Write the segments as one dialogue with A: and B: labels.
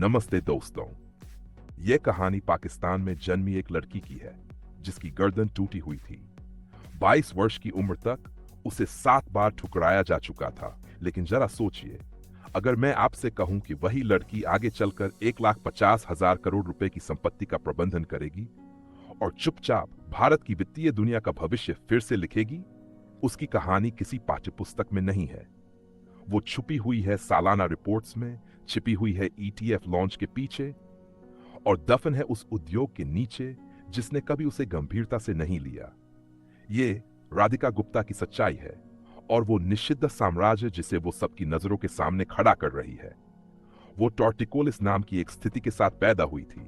A: नमस्ते दोस्तों। यह कहानी पाकिस्तान में जन्मी एक लड़की की है जिसकी गर्दन टूटी हुई थी। 22 वर्ष की उम्र तक उसे 7 बार ठुकराया जा चुका था। लेकिन जरा सोचिए, अगर मैं आपसे कहूं कि वही लड़की आगे चलकर 1,50,000 करोड़ रुपए की संपत्ति का प्रबंधन करेगी और चुपचाप भारत की वित्तीय दुनिया का भविष्य फिर से लिखेगी। उसकी कहानी किसी पाठ्यपुस्तक में नहीं है। वो छुपी हुई है सालाना रिपोर्ट्स में, छिपी हुई है ETF लॉन्च के पीछे और दफन है उस उद्योग के नीचे जिसने कभी उसे गंभीरता से नहीं लिया। ये राधिका गुप्ता की सच्चाई है और वो निषिद्ध साम्राज्य जिसे वो सबकी नजरों के सामने खड़ा कर रही है। वो टॉर्टिकोलिस नाम की एक स्थिति के साथ पैदा हुई थी।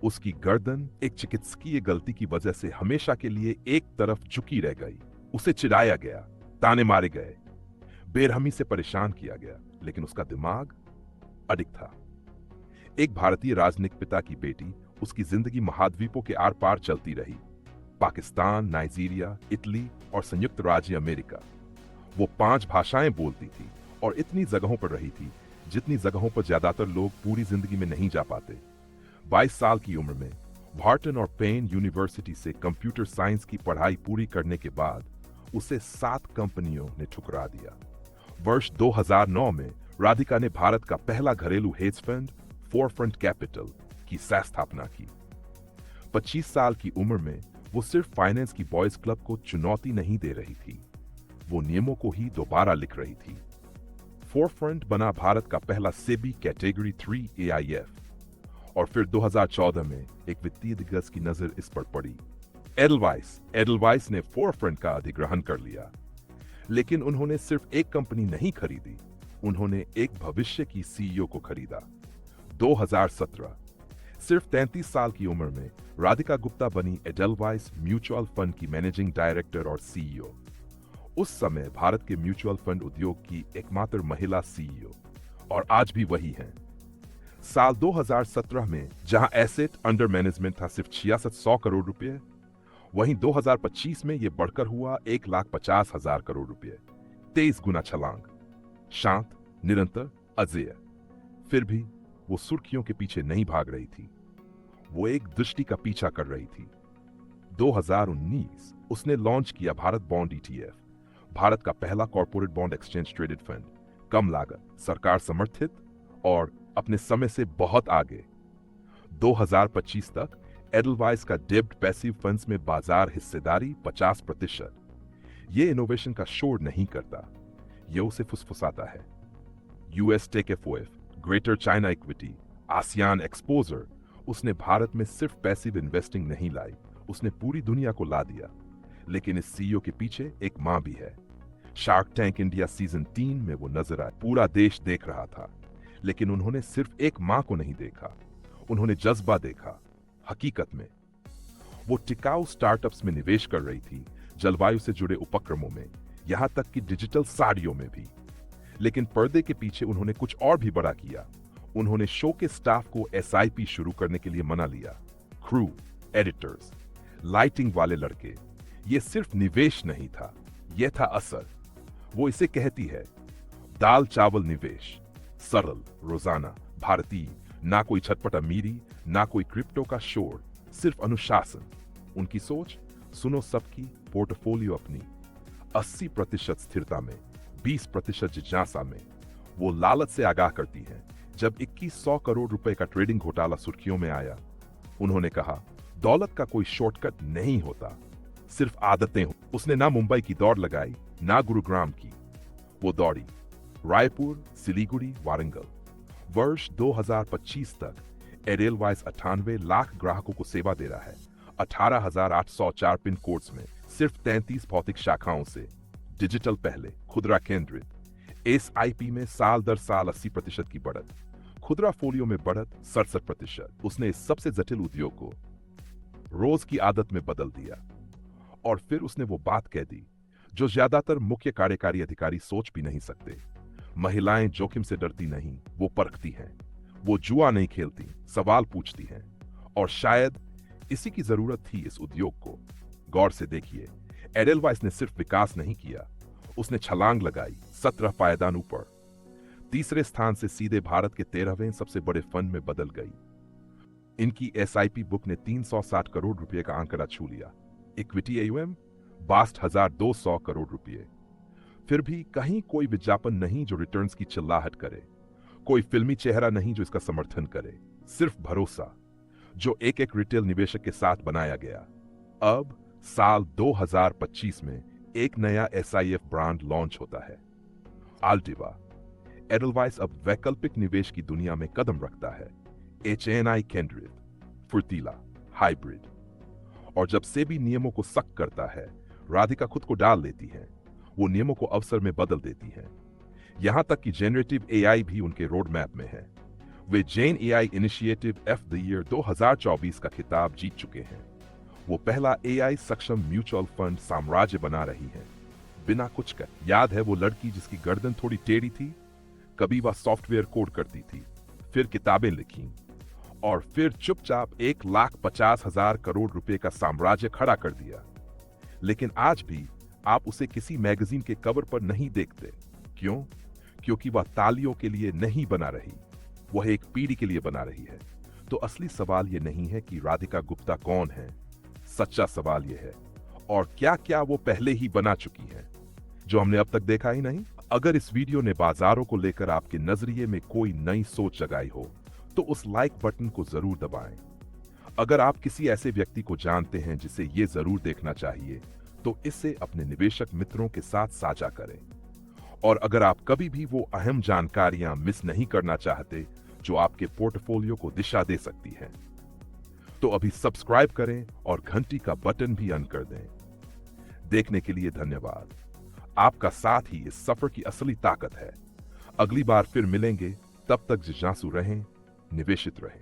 A: उसकी गर्दन एक चिकित्सकीय गलती की वजह से हमेशा के लिए एक तरफ झुकी रह गई। उसे चिढ़ाया गया, ताने मारे गए, बेरहमी से परेशान किया गया, लेकिन उसका दिमाग अडिग था। एक भारतीय राजनीतिक पिता की बेटी उसकी जिंदगी महाद्वीपों के आर पार चलती रही। पाकिस्तान, नाइजीरिया, इटली और संयुक्त राज्य अमेरिका। वो 5 भाषाएं बोलती थी और इतनी जगहों पर रही थी जितनी जगहों पर ज्यादातर लोग पूरी जिंदगी में नहीं जा पाते। 22 साल की उम्र में वार्टन और पेन यूनिवर्सिटी से कंप्यूटर साइंस की पढ़ाई पूरी करने के बाद उसे 7 कंपनियों ने ठुकरा दिया। वर्ष 2009 में राधिका ने भारत का पहला घरेलू हेज फंड फोरफ्रंट कैपिटल की स्थापना की। 25 साल की उम्र में वो सिर्फ फाइनेंस की बॉयज क्लब को चुनौती नहीं दे रही थी, वो नियमों को ही दोबारा लिख रही थी। फोरफ्रंट बना भारत का पहला सेबी कैटेगरी 3 AIF और फिर 2014 में एक वित्तीय दिग्गज की नजर इस पर पड़ी। एडलवाइस ने फोरफ्रंट का अधिग्रहण कर लिया। लेकिन उन्होंने सिर्फ एक कंपनी नहीं खरीदी, उन्होंने एक भविष्य की CEO को खरीदा। 2017 सिर्फ 33 साल की उम्र में राधिका गुप्ता बनी एडलवाइस म्यूचुअल फंड की मैनेजिंग डायरेक्टर और CEO। उस समय भारत के म्यूचुअल फंड उद्योग की एकमात्र महिला CEO और आज भी वही हैं। साल 2017 में जहां एसेट अंडर मैनेजमेंट था सिर्फ 6600 करोड़ रुपए, वहीं 2025 में यह बढ़कर हुआ 1,50,000 करोड़ रुपए। 23 गुना छलांग। शांत, निरंतर, अजेय। फिर भी वो सुर्खियों के पीछे नहीं भाग रही थी, वो एक दृष्टि का पीछा कर रही थी। 2019 उसने लॉन्च किया भारत बॉन्ड ETF, भारत का पहला corporate bond exchange traded fund, कम लागत, सरकार समर्थित और अपने समय से बहुत आगे। 2025 तक एडलवाइस का डेब्ट पैसिव फंड्स में बाजार हिस्सेदारी 50%। ये इनोवेशन का शोर नहीं करता, ये उसे फुसफुसाता है। US tech FOF, greater China equity, ASEAN exposure. उसने भारत में सिर्फ पैसिव इन्वेस्टिंग नहीं लाई, उसने पूरी दुनिया को ला दिया। लेकिन इस CEO के पीछे एक मां भी है। शार्क टैंक इंडिया सीजन 3 में वो नजर आए। पूरा देश देख रहा था, लेकिन उन्होंने सिर्फ एक मां को नहीं देखा, उन्होंने जज्बा देखा। हकीकत में वो टिकाऊ स्टार्टअप्स में निवेश कर रही थी, जलवायु से जुड़े उपक्रमों में, यहां तक कि डिजिटल साड़ियों में भी। लेकिन पर्दे के पीछे उन्होंने कुछ और भी बड़ा किया। उन्होंने शो के स्टाफ को SIP शुरू करने के लिए मना लिया। क्रू, एडिटर्स, लाइटिंग वाले लड़के। ये सिर्फ निवेश नहीं था, यह था असर। वो इसे कहती है दाल चावल निवेश, सरल, रोजाना, भारतीय, ना कोई छटपट अमीरी, ना कोई क्रिप्टो का शोर, सिर्फ अनुशासन। उनकी सोच, सुनो सबकी, पोर्टफोलियो अपनी। 80% स्थिरता में, 20% जिज्ञासा में। वो लालच से आगाह करती हैं। जब 2100 करोड़ रुपए का ट्रेडिंग घोटाला सुर्खियों में आया, उन्होंने कहा दौलत का कोई शॉर्टकट नहीं होता, सिर्फ आदतें हो। उसने ना मुंबई की दौड़ लगाई, ना गुरुग्राम की। वो दौड़ी रायपुर, सिलीगुड़ी, वारंगल। वर्ष 2025 तक एडेलवाइस 98 लाख ग्राहकों को सेवा दे रहा है। 18,804 पिन कोड्स में, सिर्फ 33 भौतिक शाखाओं से। डिजिटल पहले, खुदरा केंद्रित। SIP में साल दर साल 80% की बढ़त, खुदरा फोलियो में बढ़त 67%। उसने इस सबसे जटिल उद्योग को रोज की आदत में बदल दिया। और फिर उसने वो बात कह दी जो ज्यादातर मुख्य कार्यकारी अधिकारी सोच भी नहीं सकते। महिलाएं जोखिम से डरती नहीं, वो परखती हैं। वो जुआ नहीं खेलती, सवाल पूछती हैं। और शायद इसी की जरूरत थी इस उद्योग को। गौर से देखिए, एडेलवाइस ने सिर्फ विकास नहीं किया, उसने छलांग लगाई 17 पायदान ऊपर। तीसरे स्थान से सीधे भारत के 13वें सबसे बड़े फंड में बदल गई। इनकी एसआईपी बुक ने 360 करोड़ रुपए का आंकड़ा छू लिया। इक्विटी एयूएम 62,200 करोड़ रुपए। फिर भी कहीं कोई विज्ञापन नहीं जो रिटर्न्स की चिल्लाहट करे, कोई फिल्मी चेहरा नहीं जो इसका समर्थन करे, सिर्फ भरोसा जो एक एक रिटेल निवेशक के साथ बनाया गया। अब साल 2025 में एक नया एसआईएफ ब्रांड लॉन्च होता है, आल्टिवा। एडलवाइस अब वैकल्पिक निवेश की दुनिया में कदम रखता है, एचएनआई केंद्रित, फुर्तीला, हाइब्रिड। और जब सेबी नियमों को सख्त करता है, राधिका खुद को डाल लेती हैं। वो नियमों को अवसर में बदल देती हैं। यहां तक कि जेनरेटिव एआई भी उनके रोड मैप में है। वे Gen AI initiative of the year 2024 का खिताब जीत चुके हैं। वो पहला एआई सक्षम म्यूचुअल फंड साम्राज्य बना रही हैं, बिना कुछ कर। याद है वो लड़की जिसकी गर्दन थोड़ी टेढ़ी थी? कभी वह सॉफ्टवेयर कोड करती थी, फिर किताबें लिखी और फिर चुपचाप 1,50,000 करोड़ रुपए का साम्राज्य खड़ा कर दिया। लेकिन आज भी आप उसे किसी मैगजीन के कवर पर नहीं देखते। क्यों? क्योंकि वह तालियों के लिए नहीं बना रही, वह एक पीढ़ी के लिए बना रही है। तो असली सवाल यह नहीं है कि राधिका गुप्ता कौन है, सच्चा सवाल यह है और क्या क्या वो पहले ही बना चुकी है जो हमने अब तक देखा ही नहीं। अगर इस वीडियो ने बाजारों को लेकर आपके नजरिए में कोई नई सोच जगाई हो तो उस लाइक बटन को जरूर दबाएं। अगर आप किसी ऐसे व्यक्ति को जानते हैं जिसे ये जरूर देखना चाहिए तो इसे अपने निवेशक मित्रों के साथ साझा करें। और अगर आप कभी भी वो अहम जानकारियां मिस नहीं करना चाहते जो आपके पोर्टफोलियो को दिशा दे सकती हैं, तो अभी सब्सक्राइब करें और घंटी का बटन भी ऑन कर दें। देखने के लिए धन्यवाद। आपका साथ ही इस सफर की असली ताकत है। अगली बार फिर मिलेंगे, तब तक जिज्ञासु रहें, निवेशित रहें।